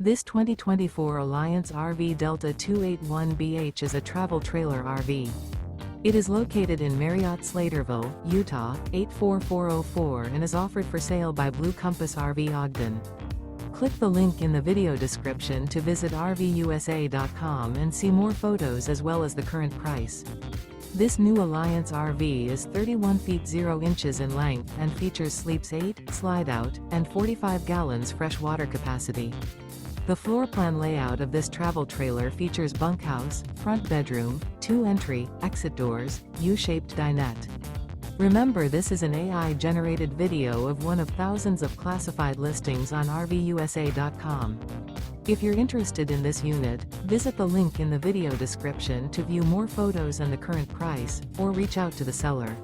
This 2024 Alliance RV Delta 281BH is a travel trailer RV. It is located in Marriott-Slaterville, Utah, 84404 and is offered for sale by Blue Compass RV Ogden. Click the link in the video description to visit RVUSA.com and see more photos as well as the current price. This new Alliance RV is 31 feet 0 inches in length and features sleeps 8, slide-out, and 45 gallons fresh water capacity. The floor plan layout of this travel trailer features bunkhouse, front bedroom, 2 entry, exit doors, U-shaped dinette. Remember, this is an AI-generated video of one of thousands of classified listings on RVUSA.com. If you're interested in this unit, visit the link in the video description to view more photos and the current price, or reach out to the seller.